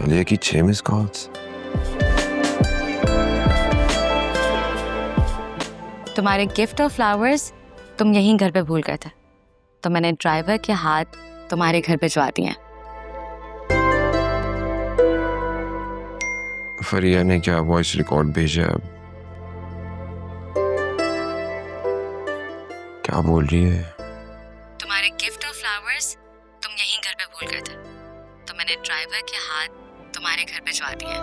आलिया की 6 miss calls. तुम्हारे gift और फ्लावर्स तुम यहीं घर पे भूल गए थे, तो मैंने ड्राइवर के हाथ तुम्हारे घर भिजवा दिए हैं। फरिया ने क्या वॉइस रिकॉर्ड भेजा? क्या बोल रही है? तुम्हारे गिफ्ट और फ्लावर्स तुम यहीं घर पे भूल गए थे, तो मैंने ड्राइवर के हाथ तुम्हारे घर भिजवा दिए हैं।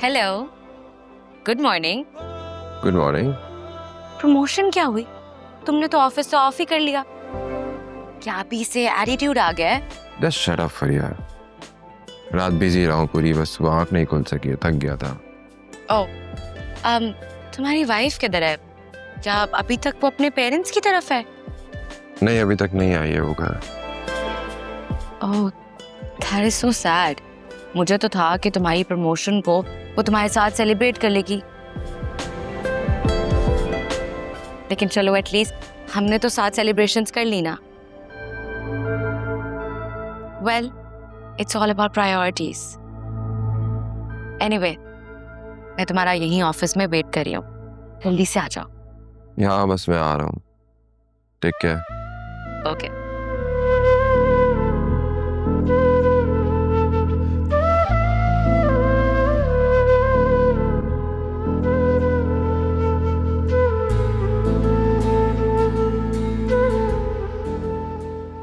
Hello, good morning. Good morning. Promotion क्या हुई? तुमने तो ऑफिस से ऑफ ही कर लिया। क्या अभी से एटीट्यूड आ गया है? जस्ट शट अप फरिया। रात बिजी रहा हूँ पूरी, बस सुबह आँख नहीं खुल सकी, थक गया था। ओह, तुम्हारी वाइफ किधर है? क्या अभी तक वो अपने पेरेंट्स की तरफ है? नहीं, अभी तक नहीं आई है वो घर। ओह, दैट इज सो सैड। मुझे तो था कि तुम्हारी प्रमोशन को वो तुम्हारे साथ सेलिब्रेट कर लेगी, लेकिन चलो एटलीस्ट हमने तो साथ सेलिब्रेशंस कर ली ना। Well, it's all about priorities. Anyway, मैं तुम्हारा यहीं ऑफिस में वेट कर रही हूँ, जल्दी से आ जाओ। यहाँ बस मैं आ रहा हूँ। Take care. ओके।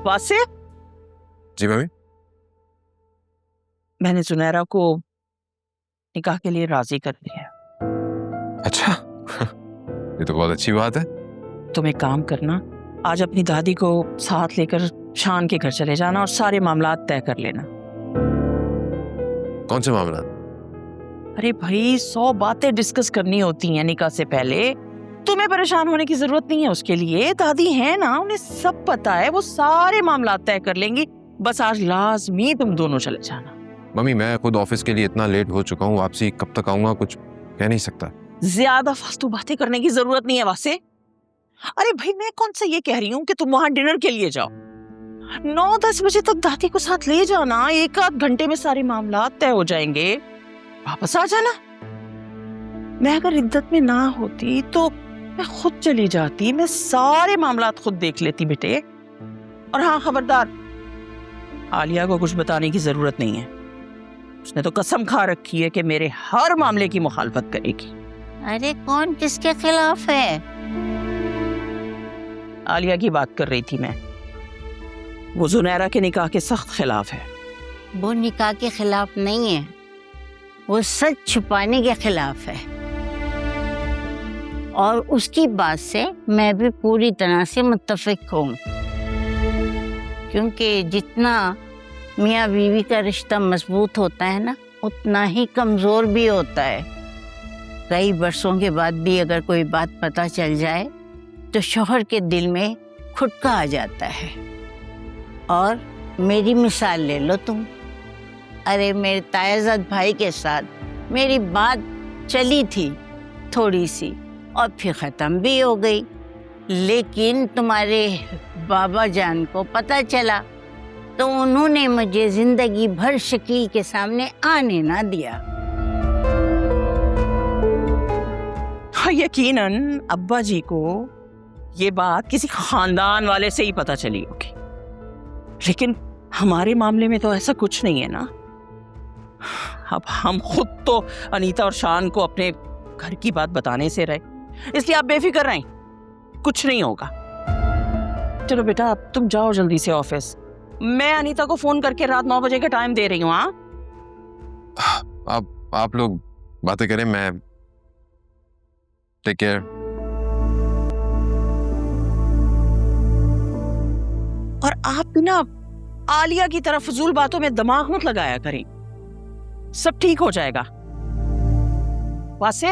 वासे, जी मम्मी। मैंने सुनैरा को निकाह के लिए राजी कर दिया। अच्छा ये तो बहुत अच्छी बात है। तुम एक काम करना, आज अपनी दादी को साथ लेकर शान के घर चले जाना और सारे मामलात तय कर लेना। कौन से मामला? अरे भाई, 100 बातें डिस्कस करनी होती हैं निकाह से पहले। तुम्हें परेशान होने की जरूरत नहीं है उसके लिए, दादी है ना, उन्हें सब पता है, वो सारे मामलात तय कर लेंगी। बस आज लाजमी तुम दोनों चले जाना। मम्मी, मैं खुद ऑफिस के लिए इतना लेट हो चुका हूँ, वापसी कब तक आऊंगा कुछ कह नहीं सकता। ज्यादा फालतू बातें करने की जरूरत नहीं है वासे। अरे भाई, मैं कौन सा ये कह रही हूँ कि तुम वहां डिनर के लिए जाओ। 9-10 बजे तक दादी को साथ ले जाना, 1-8 घंटे में सारे मामलात तय हो जाएंगे, वापस आ जाना। मैं अगर इद्दत में ना होती तो मैं खुद चली जाती, मैं सारे मामलात खुद देख लेती बेटे। और हाँ, खबरदार, आलिया को कुछ बताने की जरूरत नहीं है। उसने तो कसम खा रखी है कि मेरे हर मामले की मुखालफत करेगी। अरे कौन किसके खिलाफ है? आलिया की बात कर रही थी मैं। वो जुनैरा के निकाह के सख्त खिलाफ है। वो निकाह के खिलाफ नहीं है, वो सच छुपाने के खिलाफ है। और उसकी बात से मैं भी पूरी तरह से मुत्तफिक हूँ, क्योंकि जितना मियाँ बीवी का रिश्ता मजबूत होता है ना, उतना ही कमज़ोर भी होता है। कई बरसों के बाद भी अगर कोई बात पता चल जाए तो शौहर के दिल में खुटका आ जाता है। और मेरी मिसाल ले लो तुम। अरे मेरे तायाज़ाद भाई के साथ मेरी बात चली थी थोड़ी सी, और फिर ख़त्म भी हो गई, लेकिन तुम्हारे बाबा जान को पता चला तो उन्होंने मुझे जिंदगी भर शकील के सामने आने ना दिया। हाँ, यकीनन अब्बा जी को ये बात किसी खानदान वाले से ही पता चली होगी, लेकिन हमारे मामले में तो ऐसा कुछ नहीं है ना। अब हम खुद तो अनीता और शान को अपने घर की बात बताने से रहे, इसलिए आप बेफिक्र रहें, कुछ नहीं होगा। चलो बेटा, अब तुम जाओ जल्दी से ऑफिस। मैं अनीता को फोन करके रात 9 बजे का टाइम दे रही हूँ। हाँ, आप लोग बातें करें, मैं टेक केयर। और आप भी ना आलिया की तरफ फजूल बातों में दिमाग मत लगाया करें, सब ठीक हो जाएगा। वासे,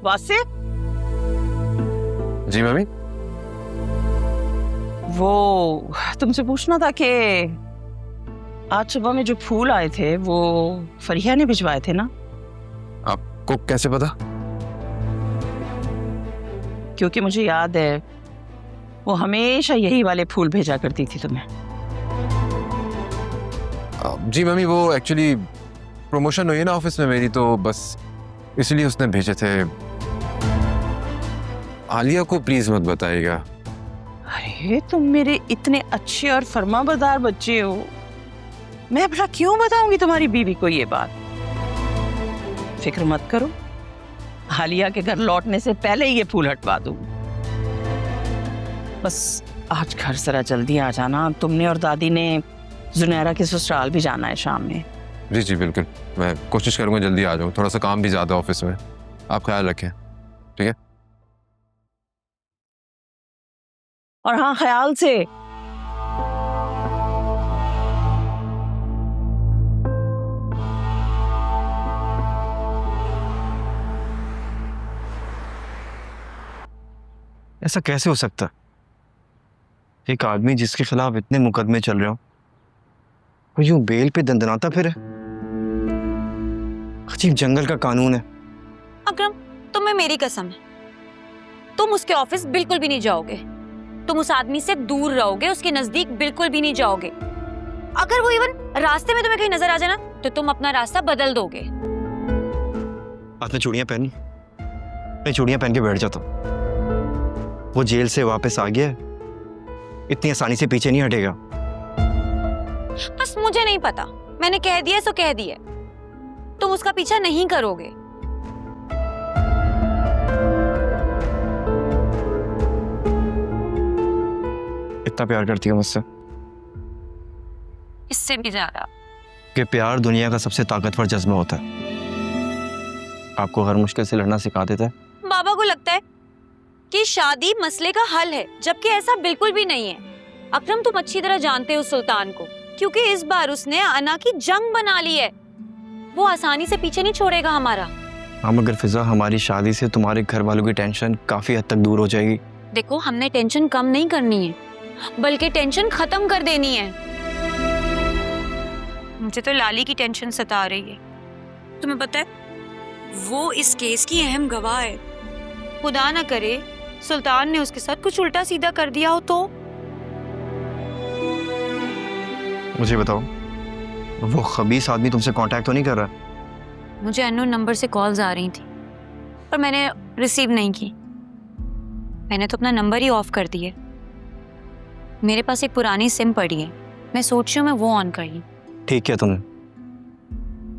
वासे। जी मम्मी। वो तुमसे पूछना था कि आज सुबह में जो फूल आए थे वो फरिया ने भिजवाए थे ना? आपको कैसे पता? क्योंकि मुझे याद है वो हमेशा यही वाले फूल भेजा करती थी तुम्हें। जी मम्मी, वो एक्चुअली प्रमोशन हुई है ना ऑफिस में मेरी, तो बस इसलिए उसने भेजे थे। आलिया को प्लीज मत बताइएगा। अरे तुम मेरे इतने अच्छे और फर्माबरदार बच्चे हो, मैं भला क्यों बताऊंगी तुम्हारी बीवी को ये बात? फिक्र मत करो, आलिया के घर लौटने से पहले ही ये फूल हटवा दूंगी। बस आज घर जरा जल्दी आ जाना, तुमने और दादी ने जुनैरा के ससुराल भी जाना है शाम में। जी जी बिल्कुल, मैं कोशिश करूंगा जल्दी आ जाऊं, थोड़ा सा काम भी ज्यादा ऑफिस में। आप ख्याल रखें, ठीक है? और हाँ, ख्याल से। ऐसा कैसे हो सकता है? एक आदमी जिसके खिलाफ इतने मुकदमे चल रहे हो, वो यूं बेल पे दंदनाता फिर है। अजीब जंगल का कानून है। अकरम, तुम्हें मेरी कसम है, तुम उसके ऑफिस बिल्कुल भी नहीं जाओगे। तुम उस आदमी से दूर रहोगे, उसके नजदीक बिल्कुल भी नहीं जाओगे। अगर वो इवन रास्ते में तुम्हें कहीं नजर आ जाए ना, तो तुम अपना रास्ता बदल दोगे। हाथ में चूड़ियां पहनी, मैं चूड़ियां पहन के बैठ जाता हूं। वो जेल से वापस आ गया, इतनी आसानी से पीछे नहीं हटेगा। बस मुझे नहीं पता, मैंने कह दिया सो कह दिया, तुम उसका पीछा नहीं करोगे। इतना प्यार करती हो मुझसे इससे भी ज्यादा। कि प्यार दुनिया का सबसे ताकतवर जज्बा होता है, आपको हर मुश्किल से लड़ना सिखा देता है। बाबा को लगता है कि शादी मसले का हल है, जबकि ऐसा बिल्कुल भी नहीं है। अकरम, तुम अच्छी तरह जानते हो सुल्तान को, क्योंकि इस बार उसने अना की जंग बना ली है। वो आसानी से पीछे नहीं छोड़ेगा हमारा। हाँ, मगर फिजा, हमारी शादी से तुम्हारे घर वालों की टेंशन काफी हद तक दूर हो जाएगी। देखो, हमने टेंशन कम नहीं करनी है, बल्कि टेंशन खत्म कर देनी है। मुझे तो लाली की टेंशन सता रही है। तुम्हें पता है, वो इस केस की अहम गवाह है। खुदा ना करे सुल्तान ने उसके साथ कुछ उल्टा सीधा कर दिया हो तो। मुझे बताओ, वो खबीस आदमी तुमसे कांटेक्ट तो नहीं कर रहा? मुझे अननोन नंबर से कॉल्स आ रही थी, पर मैंने रिसीव नहीं की। मैंने तो अपना नंबर ही ऑफ कर दिया। मेरे पास एक पुरानी सिम पड़ी है, मैं सोच रही हूँ मैं वो ऑन कर लूं। ठीक है तुमने,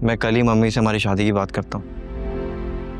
मैं कल ही मम्मी से हमारी शादी की बात करता हूँ।